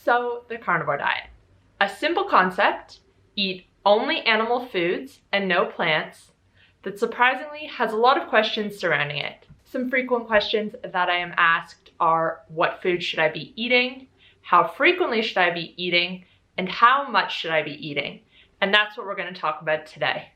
So, the carnivore diet. A simple concept, eat only animal foods and no plants, that surprisingly has a lot of questions surrounding it. Some frequent questions that I am asked are, what food should I be eating? How frequently should I be eating? And how much should I be eating? And that's what we're going to talk about today.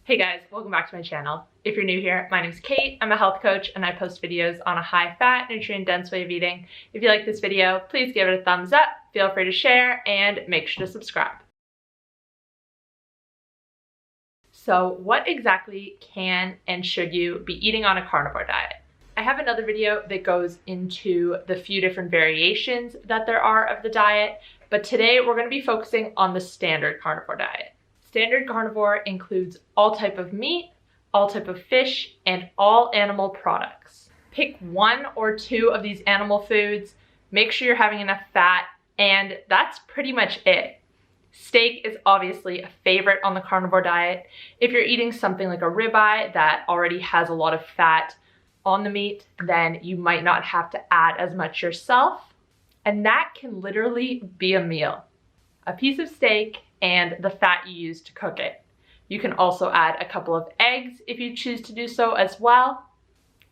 Hey guys, welcome back to my channel. If you're new here, my name's Kate. I'm a health coach and I post videos on a high-fat, nutrient-dense way of eating. If you like this video, please give it a thumbs up, feel free to share, and make sure to subscribe. So what exactly can and should you be eating on a carnivore diet? I have another video that goes into the few different variations that there are of the diet, but today we're going to be focusing on the standard carnivore diet. Standard carnivore includes all type of meat, all type of fish, and all animal products. Pick one or two of these animal foods, make sure you're having enough fat, and that's pretty much it. Steak is obviously a favorite on the carnivore diet. If you're eating something like a ribeye that already has a lot of fat on the meat, then you might not have to add as much yourself, and that can literally be a meal. A piece of steak and the fat you use to cook it. You can also add a couple of eggs if you choose to do so as well.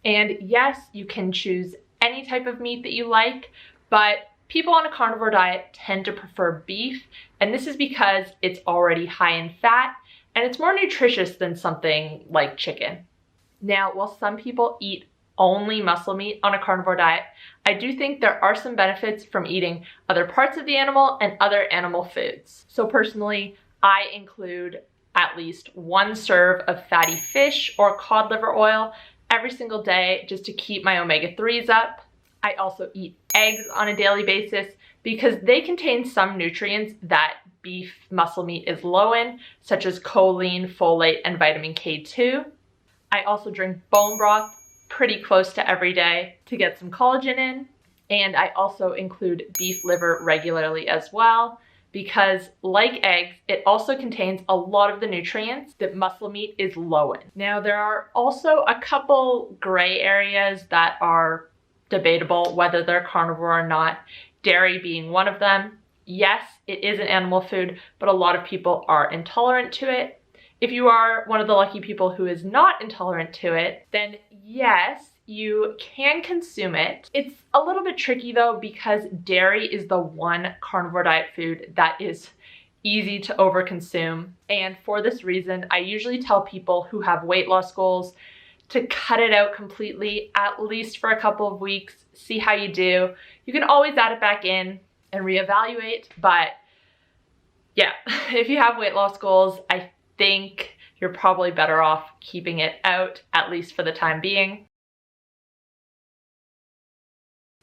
And yes, you can choose any type of meat that you like, but people on a carnivore diet tend to prefer beef, and this is because it's already high in fat and it's more nutritious than something like chicken. Now, while some people eat only muscle meat on a carnivore diet, I do think there are some benefits from eating other parts of the animal and other animal foods. So personally, I include at least one serve of fatty fish or cod liver oil every single day just to keep my omega-3s up. I also eat eggs on a daily basis because they contain some nutrients that beef muscle meat is low in, such as choline, folate, and vitamin K2. I also drink bone broth pretty close to every day to get some collagen in. And I also include beef liver regularly as well because, like eggs, it also contains a lot of the nutrients that muscle meat is low in. Now, there are also a couple gray areas that are debatable whether they're carnivore or not, dairy being one of them. Yes, it is an animal food, but a lot of people are intolerant to it. If you are one of the lucky people who is not intolerant to it, then yes, you can consume it. It's a little bit tricky though because dairy is the one carnivore diet food that is easy to overconsume. And for this reason, I usually tell people who have weight loss goals to cut it out completely, at least for a couple of weeks, see how you do. You can always add it back in and reevaluate, but yeah, if you have weight loss goals, I think you're probably better off keeping it out, at least for the time being.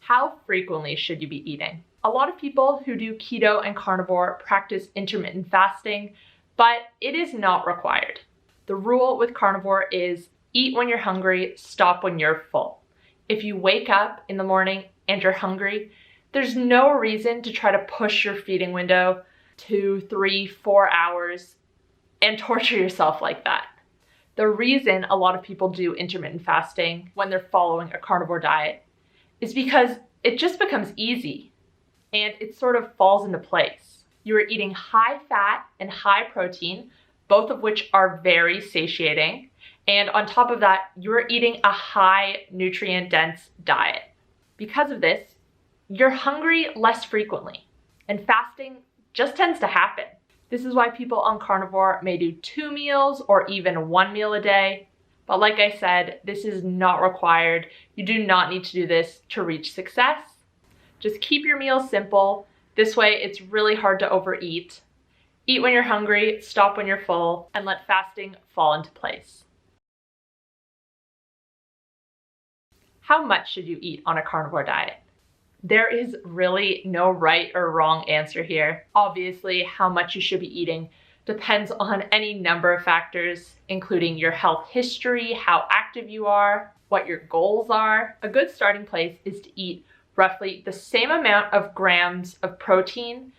How frequently should you be eating? A lot of people who do keto and carnivore practice intermittent fasting, but it is not required. The rule with carnivore is eat when you're hungry, stop when you're full. If you wake up in the morning and you're hungry, there's no reason to try to push your feeding window 2, 3, 4 hours and torture yourself like that. The reason a lot of people do intermittent fasting when they're following a carnivore diet is because it just becomes easy and it sort of falls into place. You are eating high fat and high protein, both of which are very satiating. And on top of that, you're eating a high nutrient dense diet. Because of this, you're hungry less frequently, and fasting just tends to happen. This is why people on carnivore may do 2 meals or even 1 meal a day. But like I said, this is not required. You do not need to do this to reach success. Just keep your meals simple. This way, it's really hard to overeat. Eat when you're hungry, stop when you're full, and let fasting fall into place. How much should you eat on a carnivore diet? There is really no right or wrong answer here. Obviously, how much you should be eating depends on any number of factors, including your health history, how active you are, what your goals are. A good starting place is to eat roughly the same amount of grams of protein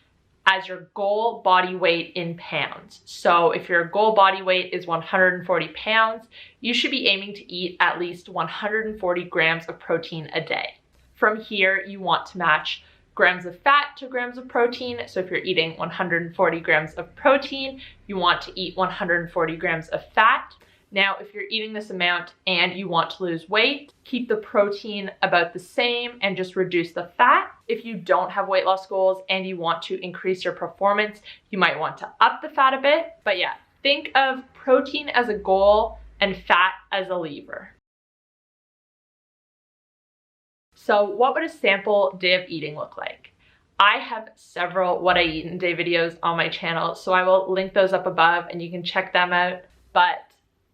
as your goal body weight in pounds. So if your goal body weight is 140 pounds, you should be aiming to eat at least 140 grams of protein a day. From here, you want to match grams of fat to grams of protein. So if you're eating 140 grams of protein, you want to eat 140 grams of fat. Now, if you're eating this amount and you want to lose weight, keep the protein about the same and just reduce the fat. If you don't have weight loss goals and you want to increase your performance, you might want to up the fat a bit. But yeah, think of protein as a goal and fat as a lever. So what would a sample day of eating look like? I have several what I eat in a day videos on my channel, so I will link those up above and you can check them out. But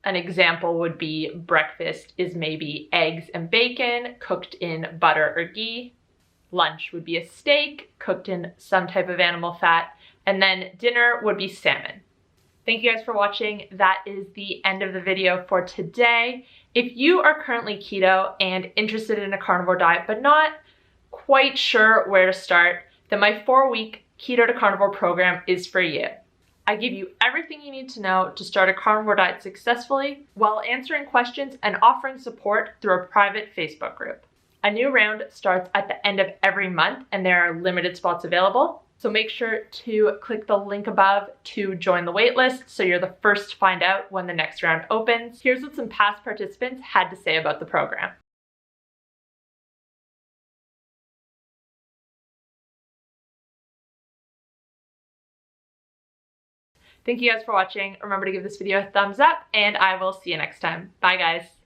an example would be breakfast is maybe eggs and bacon cooked in butter or ghee. Lunch would be a steak cooked in some type of animal fat. And then dinner would be salmon. Thank you guys for watching. That is the end of the video for today. If you are currently keto and interested in a carnivore diet but not quite sure where to start, then my 4-week Keto to Carnivore program is for you. I give you everything you need to know to start a carnivore diet successfully while answering questions and offering support through a private Facebook group. A new round starts at the end of every month and there are limited spots available. So make sure to click the link above to join the waitlist so you're the first to find out when the next round opens. Here's what some past participants had to say about the program. Thank you guys for watching. Remember to give this video a thumbs up and I will see you next time. Bye guys.